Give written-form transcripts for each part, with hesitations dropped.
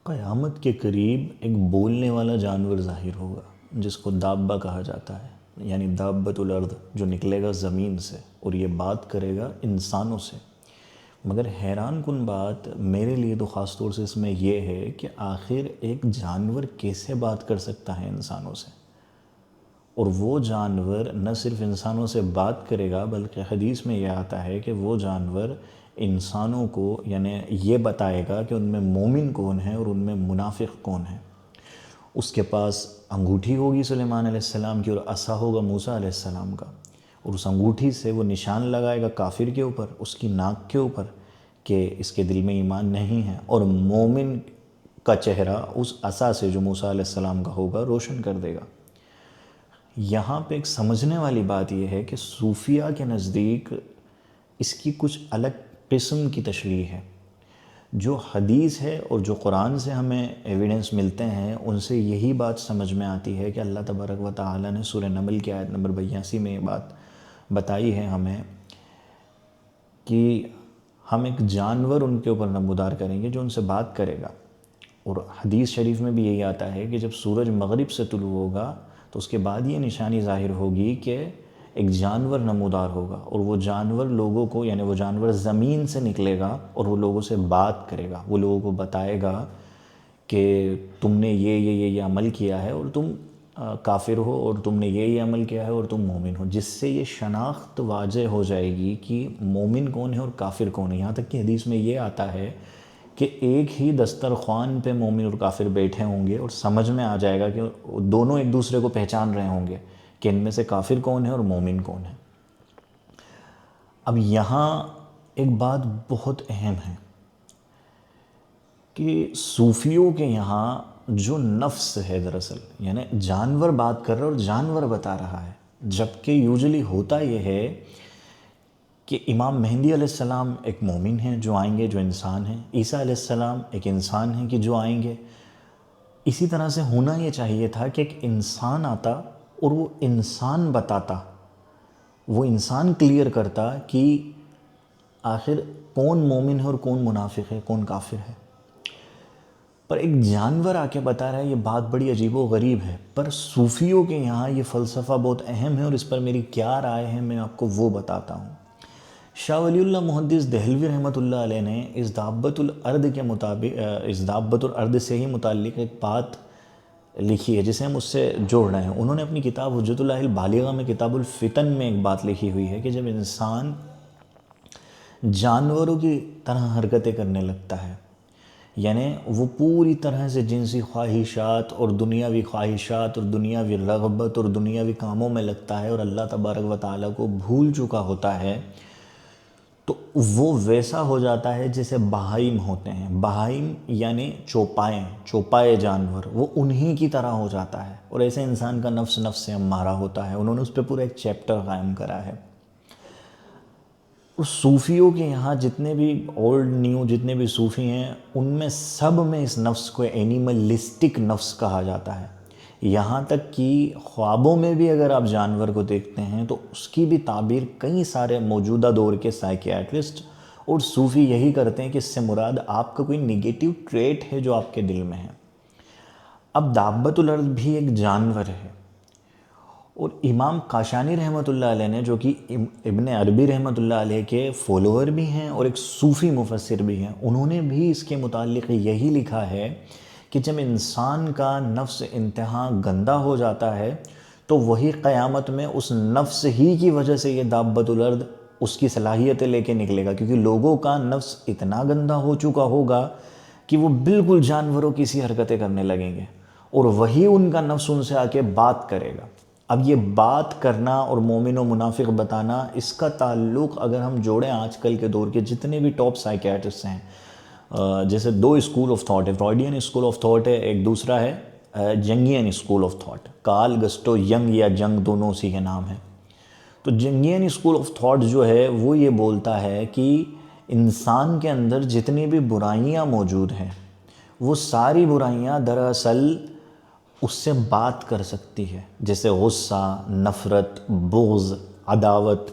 قیامت کے قریب ایک بولنے والا جانور ظاہر ہوگا جس کو دابہ کہا جاتا ہے، یعنی دابۃ الارض، جو نکلے گا زمین سے اور یہ بات کرے گا انسانوں سے۔ مگر حیران کن بات میرے لیے تو خاص طور سے اس میں یہ ہے کہ آخر ایک جانور کیسے بات کر سکتا ہے انسانوں سے؟ اور وہ جانور نہ صرف انسانوں سے بات کرے گا بلکہ حدیث میں یہ آتا ہے کہ وہ جانور انسانوں کو یعنی یہ بتائے گا کہ ان میں مومن کون ہے اور ان میں منافق کون ہے۔ اس کے پاس انگوٹھی ہوگی سلیمان علیہ السلام کی اور عصا ہوگا موسیٰ علیہ السلام کا، اور اس انگوٹھی سے وہ نشان لگائے گا کافر کے اوپر، اس کی ناک کے اوپر، کہ اس کے دل میں ایمان نہیں ہے، اور مومن کا چہرہ اس عصا سے جو موسیٰ علیہ السلام کا ہوگا روشن کر دے گا۔ یہاں پہ ایک سمجھنے والی بات یہ ہے کہ صوفیہ کے نزدیک اس کی کچھ الگ قسم کی تشریح ہے۔ جو حدیث ہے اور جو قرآن سے ہمیں ایویڈنس ملتے ہیں ان سے یہی بات سمجھ میں آتی ہے کہ اللہ تبارک و تعالیٰ نے سورہ نمل کی آیت نمبر 82 میں یہ بات بتائی ہے ہمیں کہ ہم ایک جانور ان کے اوپر نمودار کریں گے جو ان سے بات کرے گا۔ اور حدیث شریف میں بھی یہی آتا ہے کہ جب سورج مغرب سے طلوع ہوگا تو اس کے بعد یہ نشانی ظاہر ہوگی کہ ایک جانور نمودار ہوگا، اور وہ جانور لوگوں کو یعنی وہ جانور زمین سے نکلے گا اور وہ لوگوں سے بات کرے گا، وہ لوگوں کو بتائے گا کہ تم نے یہ عمل کیا ہے اور تم کافر ہو، اور تم نے یہ عمل کیا ہے اور تم مومن ہو، جس سے یہ شناخت واضح ہو جائے گی کہ مومن کون ہے اور کافر کون ہے۔ یہاں تک کہ حدیث میں یہ آتا ہے کہ ایک ہی دسترخوان پہ مومن اور کافر بیٹھے ہوں گے اور سمجھ میں آ جائے گا کہ دونوں ایک دوسرے کو پہچان رہے ہوں گے کہ ان میں سے کافر کون ہے اور مومن کون ہے۔ اب یہاں ایک بات بہت اہم ہے کہ صوفیوں کے یہاں جو نفس ہے دراصل یعنی جانور بات کر رہا ہے اور جانور بتا رہا ہے، جبکہ یوزلی ہوتا یہ ہے کہ امام مہدی علیہ السلام ایک مومن ہیں جو آئیں گے، جو انسان ہیں، عیسیٰ علیہ السلام ایک انسان ہیں کہ جو آئیں گے۔ اسی طرح سے ہونا یہ چاہیے تھا کہ ایک انسان آتا اور وہ انسان بتاتا، وہ انسان کلیئر کرتا کہ آخر کون مومن ہے اور کون منافق ہے، کون کافر ہے۔ پر ایک جانور آ کے بتا رہا ہے، یہ بات بڑی عجیب و غریب ہے۔ پر صوفیوں کے یہاں یہ فلسفہ بہت اہم ہے اور اس پر میری کیا رائے ہے میں آپ کو وہ بتاتا ہوں۔ شاہ ولی اللہ محدث دہلوی رحمۃ اللہ علیہ نے اس دابۃ الارض کے مطابق اس دابۃ الارض سے ہی متعلق ایک بات لکھی ہے جسے ہم اس سے جوڑ رہے ہیں۔ انہوں نے اپنی کتاب حجت اللہ البالغہ میں کتاب الفتن میں ایک بات لکھی ہوئی ہے کہ جب انسان جانوروں کی طرح حرکتیں کرنے لگتا ہے، یعنی وہ پوری طرح سے جنسی خواہشات اور دنیاوی خواہشات اور دنیاوی رغبت اور دنیاوی کاموں میں لگتا ہے اور اللہ تبارک و تعالیٰ کو بھول چکا ہوتا ہے، تو وہ ویسا ہو جاتا ہے جیسے بہائم ہوتے ہیں۔ بہائم یعنی چوپائے جانور، وہ انہی کی طرح ہو جاتا ہے، اور ایسے انسان کا نفس سے امارہ ہوتا ہے۔ انہوں نے اس پہ پورا ایک چیپٹر قائم کرا ہے۔ اور صوفیوں کے یہاں جتنے بھی اولڈ نیو جتنے بھی صوفی ہیں ان میں سب میں اس نفس کو اینیملسٹک نفس کہا جاتا ہے۔ یہاں تک کہ خوابوں میں بھی اگر آپ جانور کو دیکھتے ہیں تو اس کی بھی تعبیر کئی سارے موجودہ دور کے سائیکیاٹرسٹ اور صوفی یہی کرتے ہیں کہ اس سے مراد آپ کا کوئی نگیٹو ٹریٹ ہے جو آپ کے دل میں ہے۔ اب دابۃ الارض بھی ایک جانور ہے، اور امام کاشانی رحمۃ اللہ علیہ نے، جو کہ ابن عربی رحمۃ اللہ علیہ کے فالوور بھی ہیں اور ایک صوفی مفسر بھی ہیں، انہوں نے بھی اس کے متعلق یہی لکھا ہے کہ جب انسان کا نفس انتہا گندا ہو جاتا ہے تو وہی قیامت میں اس نفس ہی کی وجہ سے یہ دابۃ الارض اس کی صلاحیتیں لے کے نکلے گا، کیونکہ لوگوں کا نفس اتنا گندا ہو چکا ہوگا کہ وہ بالکل جانوروں کی سی حرکتیں کرنے لگیں گے، اور وہی ان کا نفس ان سے آ کے بات کرے گا۔ اب یہ بات کرنا اور مومن و منافق بتانا، اس کا تعلق اگر ہم جوڑیں آج کل کے دور کے جتنے بھی ٹاپ سائیکیاٹرسٹ ہیں، جیسے دو اسکول آف تھاٹ ہے، فرائیڈین اسکول آف تھاٹ ہے، ایک دوسرا ہے Jungian school of thought, Carl Gustav Jung یا جنگ دونوں اسی کے نام ہیں۔ تو جنگین اسکول آف تھاٹ جو ہے وہ یہ بولتا ہے کہ انسان کے اندر جتنی بھی برائیاں موجود ہیں وہ ساری برائیاں دراصل اس سے بات کر سکتی ہے، جیسے غصہ، نفرت، بغض، عداوت،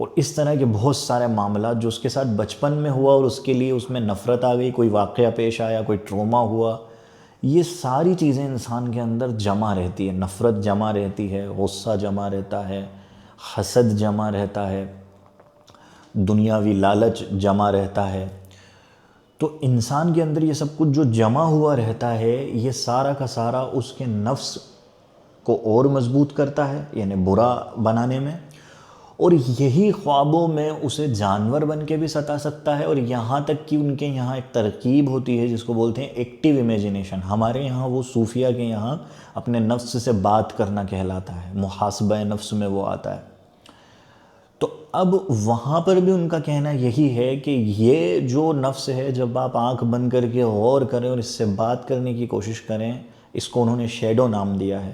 اور اس طرح کے بہت سارے معاملات جو اس کے ساتھ بچپن میں ہوا اور اس کے لیے اس میں نفرت آ گئی، کوئی واقعہ پیش آیا، کوئی ٹروما ہوا، یہ ساری چیزیں انسان کے اندر جمع رہتی ہے، نفرت جمع رہتی ہے، غصہ جمع رہتا ہے، حسد جمع رہتا ہے، دنیاوی لالچ جمع رہتا ہے۔ تو انسان کے اندر یہ سب کچھ جو جمع ہوا رہتا ہے، یہ سارا کا سارا اس کے نفس کو اور مضبوط کرتا ہے، یعنی برا بنانے میں، اور یہی خوابوں میں اسے جانور بن کے بھی ستا سکتا ہے، اور یہاں تک کہ ان کے یہاں ایک ترکیب ہوتی ہے جس کو بولتے ہیں ایکٹیو امیجنیشن، ہمارے یہاں وہ صوفیہ کے یہاں اپنے نفس سے بات کرنا کہلاتا ہے، محاسبہ نفس میں وہ آتا ہے۔ تو اب وہاں پر بھی ان کا کہنا یہی ہے کہ یہ جو نفس ہے، جب آپ آنکھ بند کر کے غور کریں اور اس سے بات کرنے کی کوشش کریں، اس کو انہوں نے شیڈو نام دیا ہے،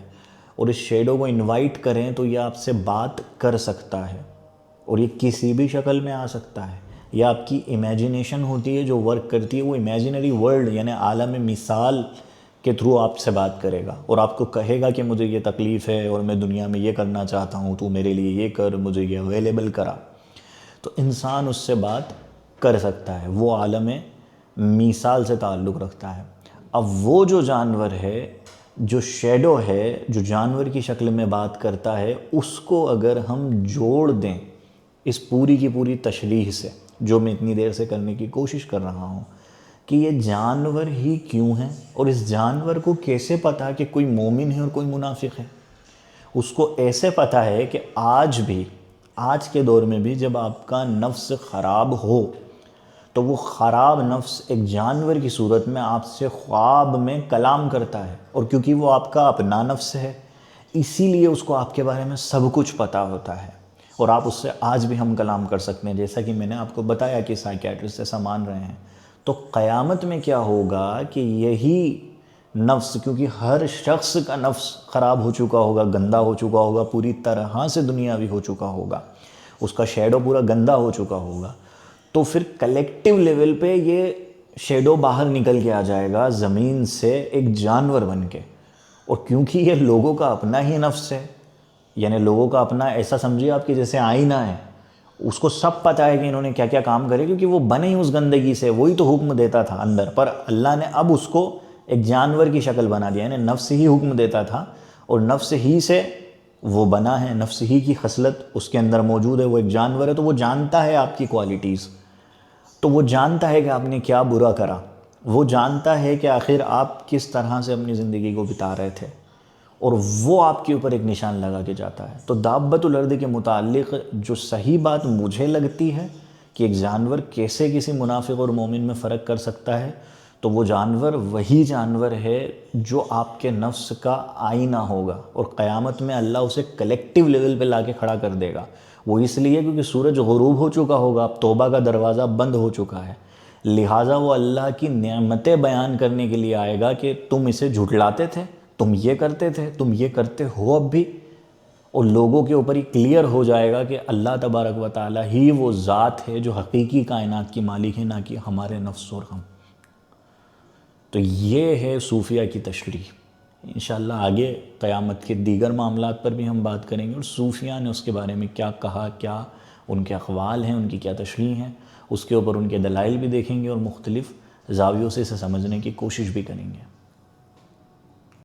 اور اس شیڈو کو انوائٹ کریں تو یہ آپ سے بات کر سکتا ہے، اور یہ کسی بھی شکل میں آ سکتا ہے۔ یہ آپ کی امیجنیشن ہوتی ہے جو ورک کرتی ہے، وہ امیجنری ورلڈ یعنی عالم مثال کے تھرو آپ سے بات کرے گا، اور آپ کو کہے گا کہ مجھے یہ تکلیف ہے اور میں دنیا میں یہ کرنا چاہتا ہوں، تو میرے لیے یہ کر، مجھے یہ اویلیبل کرا۔ تو انسان اس سے بات کر سکتا ہے، وہ عالم مثال سے تعلق رکھتا ہے۔ اب وہ جو جانور ہے، جو شیڈو ہے، جو جانور کی شکل میں بات کرتا ہے، اس کو اگر ہم جوڑ دیں اس پوری کی پوری تشریح سے، جو میں اتنی دیر سے کرنے کی کوشش کر رہا ہوں، کہ یہ جانور ہی کیوں ہیں، اور اس جانور کو کیسے پتا کہ کوئی مومن ہے اور کوئی منافق ہے۔ اس کو ایسے پتا ہے کہ آج بھی، آج کے دور میں بھی جب آپ کا نفس خراب ہو تو وہ خراب نفس ایک جانور کی صورت میں آپ سے خواب میں کلام کرتا ہے، اور کیونکہ وہ آپ کا اپنا نفس ہے اسی لیے اس کو آپ کے بارے میں سب کچھ پتا ہوتا ہے، اور آپ اس سے آج بھی ہم کلام کر سکتے ہیں، جیسا کہ میں نے آپ کو بتایا کہ سائیکیٹرسٹ ایسا مان رہے ہیں۔ تو قیامت میں کیا ہوگا کہ یہی نفس، کیونکہ ہر شخص کا نفس خراب ہو چکا ہوگا، گندا ہو چکا ہوگا، پوری طرح سے دنیاوی ہو چکا ہوگا، اس کا شیڈو پورا گندا ہو چکا ہوگا، تو پھر کلیکٹیو لیول پہ یہ شیڈو باہر نکل کے آ جائے گا زمین سے ایک جانور بن کے، اور کیونکہ یہ لوگوں کا اپنا ہی نفس ہے، یعنی لوگوں کا اپنا، ایسا سمجھیے آپ کہ جیسے آئینہ ہے، اس کو سب پتہ ہے کہ انہوں نے کیا کیا کام کرے، کیونکہ وہ بنے ہی اس گندگی سے، وہی تو حکم دیتا تھا اندر، پر اللہ نے اب اس کو ایک جانور کی شکل بنا دیا، یعنی نفس ہی حکم دیتا تھا اور نفس ہی سے وہ بنا ہے، نفس ہی کی خصلت اس کے اندر موجود ہے، وہ ایک جانور ہے، تو وہ جانتا ہے آپ کی کوالٹیز، تو وہ جانتا ہے کہ آپ نے کیا برا کرا، وہ جانتا ہے کہ آخر آپ کس طرح سے اپنی زندگی کو بتا رہے تھے، اور وہ آپ کے اوپر ایک نشان لگا کے جاتا ہے۔ تو دابۃ الارض کے متعلق جو صحیح بات مجھے لگتی ہے کہ ایک جانور کیسے کسی منافق اور مومن میں فرق کر سکتا ہے، تو وہ جانور وہی جانور ہے جو آپ کے نفس کا آئینہ ہوگا، اور قیامت میں اللہ اسے کلیکٹیو لیول پہ لا کے کھڑا کر دے گا۔ وہ اس لیے کیونکہ سورج غروب ہو چکا ہوگا، اب توبہ کا دروازہ بند ہو چکا ہے، لہٰذا وہ اللہ کی نعمتیں بیان کرنے کے لیے آئے گا کہ تم اسے جھٹلاتے تھے، تم یہ کرتے تھے، تم یہ کرتے ہو اب بھی، اور لوگوں کے اوپر ہی کلیئر ہو جائے گا کہ اللہ تبارک و تعالیٰ ہی وہ ذات ہے جو حقیقی کائنات کی مالک ہے، نہ کہ ہمارے نفس اور ہم۔ تو یہ ہے صوفیہ کی تشریح۔ انشاءاللہ آگے قیامت کے دیگر معاملات پر بھی ہم بات کریں گے، اور صوفیہ نے اس کے بارے میں کیا کہا، کیا ان کے اقوال ہیں، ان کی کیا تشریح ہیں، اس کے اوپر ان کے دلائل بھی دیکھیں گے، اور مختلف زاویوں سے اسے سمجھنے کی کوشش بھی کریں گے۔